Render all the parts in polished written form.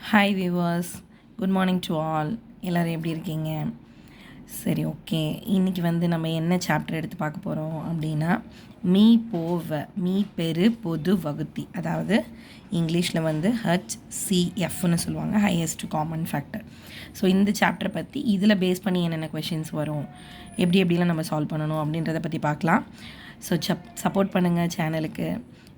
Hi viewers, good morning to all. எல்லோரும் எப்படி இருக்கீங்க? சரி, ஓகே. இன்றைக்கி நம்ம என்ன சாப்டர் எடுத்து பார்க்க போகிறோம் அப்படின்னா, மீ போவ மீ பெரு பொது வகுத்தி, அதாவது இங்கிலீஷில் HCFன்னு சொல்லுவாங்க, ஹையஸ்ட் காமன் ஃபேக்டர். ஸோ இந்த சாப்டரை பற்றி இதில் பேஸ் பண்ணி என்னென்ன கொஷின்ஸ் வரும், எப்படிலாம் நம்ம சால்வ் பண்ணணும் அப்படின்றத பற்றி பார்க்கலாம். ஸோ சப்போர்ட் பண்ணுங்கள் சேனலுக்கு.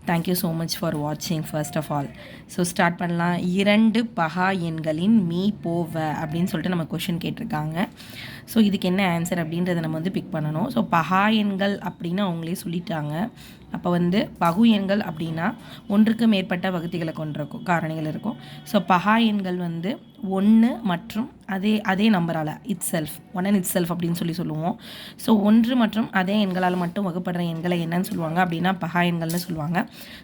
தேங்க்யூ ஸோ மச் ஃபார் வாட்சிங் first of all. So start பண்ணலாம். 2 பகா எண்களின் மீ போவ அப்படின்னு சொல்லிட்டு நம்ம கொஷின் கேட்டிருக்காங்க. ஸோ இதுக்கு என்ன ஆன்சர் அப்படின்றத நம்ம பிக் பண்ணணும். ஸோ பகா எண்கள் அப்படின்னு அவங்களே சொல்லிட்டாங்க. அப்போ பகு எண்கள் அப்படின்னா ஒன்றுக்கு மேற்பட்ட வகுத்திகளை கொண்டிருக்கும், காரணிகள் இருக்கும். ஸோ பகா எண்கள் 1 மற்றும் அதே நம்பரால் ஒன் அண்ட் இட் செல்ஃப் அப்படின்னு சொல்லுவோம். ஸோ 1 மற்றும் அதே எண்களால் மட்டும் வகுப்படுற எண்களை என்னன்னு சொல்லுவாங்க அப்படின்னா பகா எண்கள்னு சொல்லுவாங்க.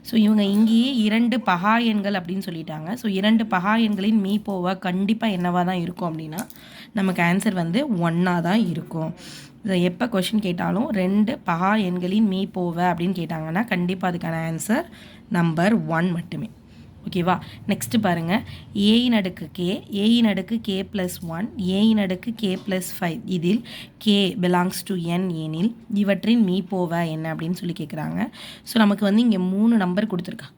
ஸோ இவங்க இங்கேயே 2 பகா எண்கள் அப்படின்னு சொல்லிட்டாங்க. ஸோ 2 பகா எண்களின் மீ போவ கண்டிப்பாக என்னவாக தான் இருக்கும் அப்படின்னா நமக்கு ஆன்சர் 1ஆக தான் இருக்கும். இதை எப்போ கொஷின் கேட்டாலும் 2 பகா எண்களின் மீ போவ அப்படின்னு கேட்டாங்கன்னா கண்டிப்பாக அதுக்கான ஆன்சர் நம்பர் 1 மட்டுமே. ஓகேவா? நெக்ஸ்ட்டு பாருங்கள். ஏயின் அடுக்கு கே ப்ளஸ் 1, ஏயின் அடுக்கு கே ப்ளஸ் 5, இதில் கே பிலாங்ஸ் டு என் எனில் இவற்றின் மீ போவ என்ன அப்படின்னு சொல்லி கேட்குறாங்க. ஸோ நமக்கு இங்கே 3 நம்பர் கொடுத்துருக்கா.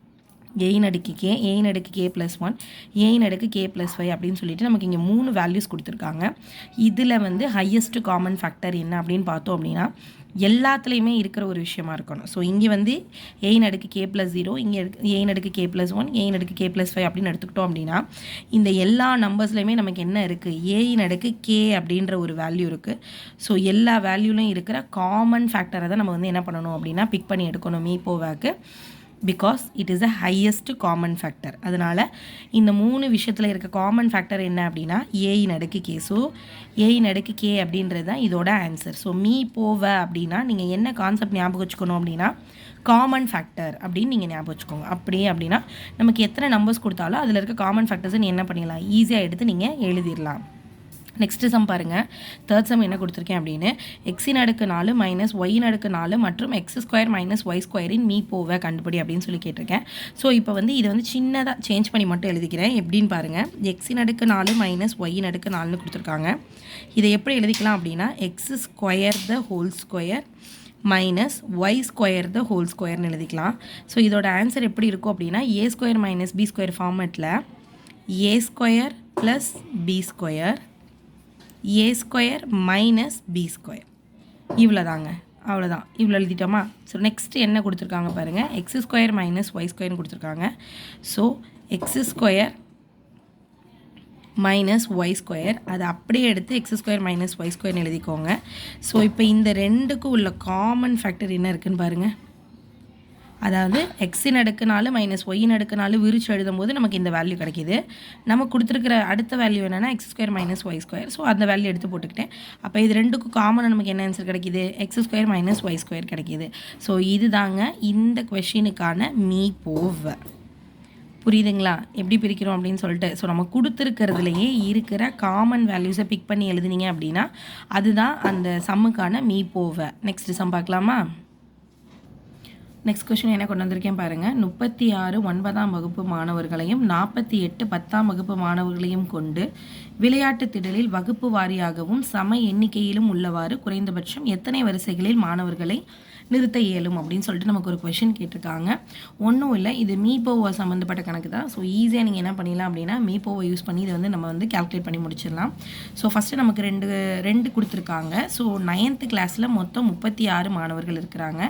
ஏயின் அடுக்கு கே ப்ளஸ் 1, ஏயின் அடுக்கு கே ப்ளஸ் 5 அப்படின்னு சொல்லிட்டு நமக்கு இங்கே 3 வேல்யூஸ் கொடுத்துருக்காங்க. இதில் ஹையஸ்ட் காமன் ஃபேக்டர் என்ன அப்படின்னு பார்த்தோம் அப்படின்னா எல்லாத்துலேயுமே இருக்கிற ஒரு விஷயமா இருக்கணும். ஸோ இங்கே ஏயின் அடுக்கு கே ப்ளஸ் 0, இங்கே ஏயின் அடுக்கு கே ப்ளஸ் 1, ஏயின் அடுக்கு கே ப்ளஸ் 5 அப்படின்னு எடுத்துக்கிட்டோம் அப்படின்னா இந்த எல்லா நம்பர்ஸ்லையுமே நமக்கு என்ன இருக்குது, ஏயின் அடுக்கு கே அப்படின்ற ஒரு வேல்யூ இருக்குது. ஸோ எல்லா வேல்யூலையும் இருக்கிற காமன் ஃபேக்டரை தான் நம்ம என்ன பண்ணணும் அப்படின்னா பிக் பண்ணி எடுக்கணும் மீ போவாக்கு. Because it is a highest common factor. அதனால் இந்த 3 விஷயத்தில் இருக்க காமன் ஃபேக்டர் என்ன அப்படின்னா ஏயின் அடுக்கு கே. ஸோ ஏயின் அடுக்கு கே அப்படின்றது தான் இதோட ஆன்சர். ஸோ மீ போவ அப்படின்னா நீங்கள் என்ன கான்செப்ட் ஞாபகம் வச்சுக்கணும் அப்படின்னா காமன் ஃபேக்டர் அப்படின்னு நீங்கள் ஞாபகம் வச்சுக்கோங்க. அப்படின்னா நமக்கு எத்தனை நம்பர்ஸ் கொடுத்தாலும் அதில் இருக்க காமன் ஃபேக்டர்ஸை நீ என்ன பண்ணிடலாம், ஈஸியாக எடுத்து நீங்கள் எழுதிடலாம். நெக்ஸ்ட்டு சம் பாருங்கள். தேர்ட் சம் என்ன கொடுத்துருக்கேன் அப்படின்னு, எக்ஸின் அடுக்கு 4 மைனஸ் ஒயின் அடுக்கு 4 மற்றும் எக்ஸ் ஸ்கொயர் மைனஸ் ஒய் ஸ்கொயரின் மீ போவ கண்டுபிடி அப்படின்னு சொல்லி கேட்டிருக்கேன். ஸோ இப்போ இதை சின்னதாக சேஞ்ச் பண்ணி மட்டும் எழுதிக்கிறேன். எப்படின்னு பாருங்கள். எக்ஸின் அடுக்கு 4 மைனஸ் ஒயின் அடுக்கு 4ன்னு கொடுத்துருக்காங்க. இதை எப்படி எழுதிக்கலாம் அப்படின்னா x square the whole square minus y square the whole ஸ்கொயர்னு எழுதிக்கலாம். ஸோ இதோட ஆன்சர் எப்படி இருக்கும் அப்படின்னா a square minus b square ஃபார்மேட்டில் a square plus b square a square minus b square, இவ்வளோதாங்க. அவ்வளோதான், இவ்வளோ எழுதிட்டோமா? ஸோ நெக்ஸ்ட்டு என்ன கொடுத்துருக்காங்க பாருங்கள். எக்ஸ் ஸ்கொயர் மைனஸ் ஒய் ஸ்கொயர்னு கொடுத்துருக்காங்க. So x square minus y square அதை அப்படியே எடுத்து எக்ஸ் ஸ்கொயர் மைனஸ் ஒய் ஸ்கொயர்னு எழுதிக்கோங்க. ஸோ இப்போ இந்த ரெண்டுக்கும் உள்ள காமன் ஃபேக்டர் என்ன இருக்குதுன்னு பாருங்கள். அதாவது எக்ஸின் அடுக்கு 4 மைனஸ் ஒய்யின் அடுக்கு 4 விரிச்சு எழுதும்போது நமக்கு இந்த வேல்யூ கிடைக்கிது. நம்ம கொடுத்துருக்கிற அடுத்த வேல்யூ என்னென்னா x square minus y square. So அந்த வேல்யூ எடுத்து போட்டுக்கிட்டேன். அப்போ இது ரெண்டுக்கும் காமனாக நமக்கு என்ன ஆன்சர் கிடைக்கிது, x square minus y square கிடைக்கிது. ஸோ இது தாங்க இந்த கொஷினுக்கான மீ போவ. புரியுதுங்களா எப்படி பிரிக்கிறோம் அப்படின்னு சொல்லிட்டு? ஸோ நம்ம கொடுத்துருக்கிறதுலையே இருக்கிற காமன் வேல்யூஸை பிக் பண்ணி எழுதுனீங்க அப்படின்னா அதுதான் அந்த சம்முக்கான மீ போவ. நெக்ஸ்ட் சம் பார்க்கலாமா? நெக்ஸ்ட் கொஸ்டின் என்ன கொண்டு வந்திருக்கேன் பாருங்கள். 36 9ஆம் வகுப்பு மாணவர்களையும் 48 10ஆம் வகுப்பு மாணவர்களையும் கொண்டு விளையாட்டு திடலில் வகுப்பு வாரியாகவும் சம எண்ணிக்கையிலும் உள்ளவாறு குறைந்தபட்சம் எத்தனை வரிசைகளில் மாணவர்களை நிறுத்த இயலும் அப்படின்னு சொல்லிட்டு நமக்கு ஒரு கொஷின் கேட்டிருக்காங்க. ஒன்றும் இல்லை, இது மீ போவ சம்மந்தப்பட்ட கணக்கு தான். ஸோ ஈஸியாக நீங்கள் என்ன பண்ணிடலாம் அப்படின்னா மீ போவை யூஸ் பண்ணி இதை நம்ம கால்குலேட் பண்ணி முடிச்சிடலாம். ஸோ ஃபஸ்ட்டு நமக்கு ரெண்டு கொடுத்துருக்காங்க. ஸோ 9th கிளாஸில் மொத்தம் 36 மாணவர்கள் இருக்கிறாங்க.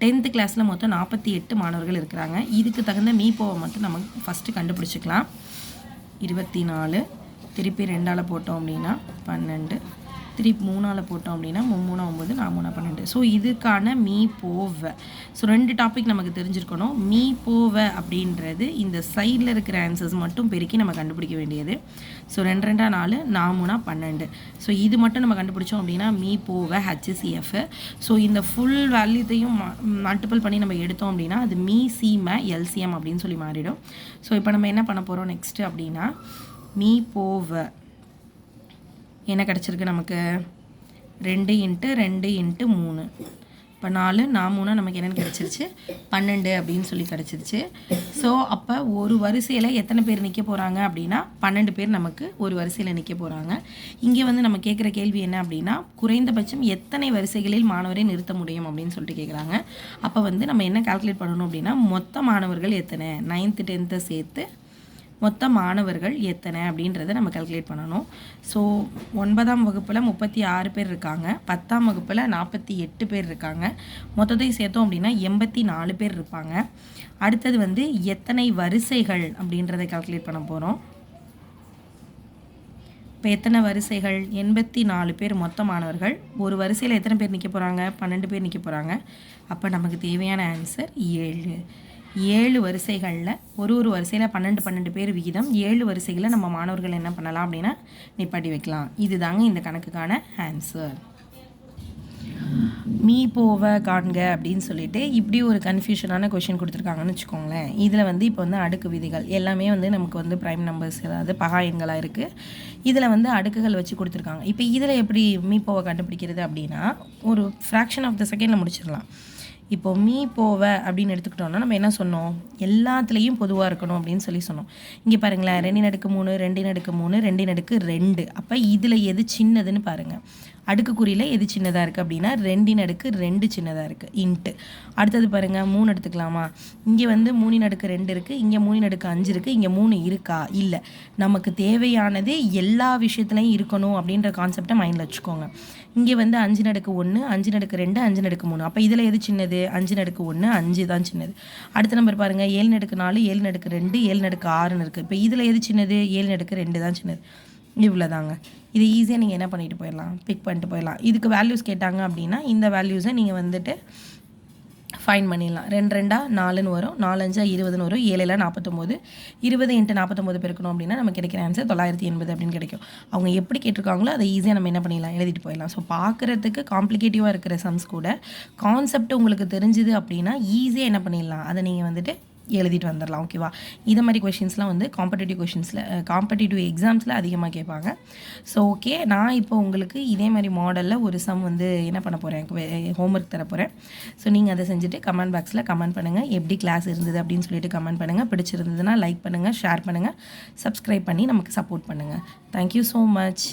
10th கிளாஸில் மொத்தம் 48 மாணவர்கள் இருக்கிறாங்க. இதுக்கு தகுந்த மீ போவை மட்டும் நமக்கு ஃபஸ்ட்டு கண்டுபிடிச்சிக்கலாம். 24 திருப்பி 2ஆல் போட்டோம் அப்படின்னா 12, திருப்பி 3ஆல் போட்டோம் அப்படின்னா 3 9 4 12. ஸோ இதுக்கான மீ போவ. ஸோ 2 டாபிக் நமக்கு தெரிஞ்சிருக்கணும். மீ போவ அப்படின்றது இந்த சைடில் இருக்கிற ஆன்சர்ஸ் மட்டும் பெருக்கி நம்ம கண்டுபிடிக்க வேண்டியது. ஸோ 2 2 4 4 12. ஸோ இது மட்டும் நம்ம கண்டுபிடிச்சோம் அப்படின்னா மீ போவ HCF. ஸோ இந்த ஃபுல் வேல்யூத்தையும் மல்டிபிள் பண்ணி நம்ம எடுத்தோம் அப்படின்னா அது மீ சீம LCM அப்படின்னு சொல்லி மாறிடும். ஸோ இப்போ நம்ம என்ன பண்ண போகிறோம் நெக்ஸ்ட்டு அப்படின்னா மீ போவ என்ன கிடச்சிருக்கு நமக்கு 2 × 2 × 3 இப்போ 4 நான் 3 நமக்கு என்னென்னு கிடச்சிருச்சு 12 அப்படின்னு சொல்லி கிடச்சிருச்சு. ஸோ அப்போ ஒரு வரிசையில் எத்தனை பேர் நிற்க போகிறாங்க அப்படின்னா 12 பேர் நமக்கு ஒரு வரிசையில் நிற்க போகிறாங்க. இங்கே வந்து நம்ம கேட்குற கேள்வி என்ன அப்படின்னா குறைந்தபட்சம் எத்தனை வரிசைகளில் மாணவரை நிறுத்த முடியும் அப்படின்னு சொல்லிட்டு கேட்குறாங்க. அப்போ வந்து நம்ம என்ன கால்குலேட் பண்ணணும் அப்படின்னா மொத்த மாணவர்கள் எத்தனை 9th 10th சேர்த்து மொத்த மாணவர்கள் எத்தனை அப்படின்றத நம்ம கால்குலேட் பண்ணணும். ஸோ 9ஆம் வகுப்பில் 36 பேர் இருக்காங்க, 10ஆம் வகுப்பில் 48 பேர் இருக்காங்க, மொத்தத்தையும் சேர்த்தோம் அப்படின்னா 84 பேர் இருப்பாங்க. அடுத்தது வந்து எத்தனை வரிசைகள் அப்படின்றத கால்குலேட் பண்ண போகிறோம். இப்போ எத்தனை வரிசைகள் 84 பேர் மொத்த மாணவர்கள், ஒரு வரிசையில் எத்தனை பேர் நிற்க போகிறாங்க 12 பேர் நிற்க போகிறாங்க. அப்போ நமக்கு தேவையான ஆன்சர் 7 வரிசைகளில் ஒரு வரிசையில் 12 பேர் விகிதம் 7 வரிசைகளில் நம்ம மாணவர்கள் என்ன பண்ணலாம் அப்படின்னா நிப்பாட்டி வைக்கலாம். இதுதாங்க இந்த கணக்குக்கான ஆன்சர். மீ போவ காண்க அப்படின்னு சொல்லிட்டு இப்படி ஒரு கன்ஃபியூஷனான கொஷின் கொடுத்துருக்காங்கன்னு வச்சுக்கோங்களேன். இதில் வந்து இப்போ வந்து அடுக்கு விதிகள் எல்லாமே வந்து நமக்கு வந்து ப்ரைம் நம்பர்ஸ் அதாவது பகா எண்களாக இருக்குது. இதில் வந்து அடுக்குகள் வச்சு கொடுத்துருக்காங்க. இப்போ இதில் எப்படி மீ போவை கண்டுபிடிக்கிறது அப்படின்னா ஒரு ஃப்ராக்ஷன் ஆஃப் த செகண்டில் முடிச்சிடலாம். இப்போ மீ போவ அப்படின்னு எடுத்துக்கிட்டோம்னா நம்ம என்ன சொன்னோம் எல்லாத்துலேயும் பொதுவாக இருக்கணும் அப்படின்னு சொன்னோம். இங்கே பாருங்களேன் 2/3 2/3 2/2. அப்போ இதில் எது சின்னதுன்னு பாருங்கள். அடுக்குக்குறியில் எது சின்னதாக இருக்குது அப்படின்னா 2/2 சின்னதாக இருக்குது இன்ட்டு. அடுத்தது பாருங்கள் 3 எடுத்துக்கலாமா. இங்கே வந்து 3/2 இருக்குது, இங்கே 3/5 இருக்குது, இங்கே 3 இருக்கா இல்லை. நமக்கு தேவையானது எல்லா விஷயத்துலையும் இருக்கணும் அப்படின்ற கான்செப்டை மைண்டில் வச்சுக்கோங்க. இங்கே வந்து 5/1 5/2 5/3. அப்போ இதில் எது சின்னது 5/1 5 தான் சின்னது. அடுத்த நம்பர் பாருங்கள் 7/4 7/2 7/6 இருக்குது. இப்போ இதில் எது சின்னது 7/2 தான் சின்னது. இவ்வளோதாங்க. இது ஈஸியாக நீங்கள் என்ன பண்ணிட்டு போயிடலாம் பிக் பண்ணிட்டு போயிடலாம். இதுக்கு வேல்யூஸ் கேட்டாங்க அப்படின்னா இந்த வேல்யூஸை நீங்கள் வந்துட்டு ஃபைன் பண்ணிடலாம். 2 2 4ன்னு வரும், 4 5 20ன்னு வரும், 7 49 20 × 49 பெருக்கணும் அப்படின்னா நமக்கு கிடைக்கிற ஆன்சர் 980 அப்படின்னு கிடைக்கும். அவங்க எப்படி கேட்டிருக்காங்களோ அதை ஈஸியாக நம்ம என்ன பண்ணிடலாம் எழுதிட்டு போயிடலாம். ஸோ பார்க்குறதுக்கு காம்ப்ளிகேட்டிவாக இருக்கிற சம்ஸ் கூட கான்செப்ட் உங்களுக்கு தெரிஞ்சுது அப்படின்னா ஈஸியாக என்ன பண்ணிடலாம் அதை நீங்கள் வந்துட்டு எழுதிட்டு வந்துடலாம். ஓகேவா. இது மாதிரி கொஷின்ஸ்லாம் வந்து காம்படிட்டிவ் எக்ஸாம்ஸில் அதிகமாக கேட்பாங்க. ஸோ ஓகே, நான் இப்போ உங்களுக்கு இதே மாதிரி மாடலில் ஒரு சம் வந்து என்ன பண்ண போகிறேன் ஹோம்ஒர்க் தர போகிறேன். ஸோ நீங்கள் அதை செஞ்சுட்டு கமெண்ட் பாக்ஸில் கமெண்ட் பண்ணுங்கள் எப்படி கிளாஸ் இருந்தது அப்படின்னு சொல்லிட்டு கமெண்ட் பண்ணுங்கள். பிடிச்சிருந்ததுன்னா லைக் பண்ணுங்கள், ஷேர் பண்ணுங்கள், சப்ஸ்கிரைப் பண்ணி நமக்கு சப்போர்ட் பண்ணுங்கள். Thank you so much.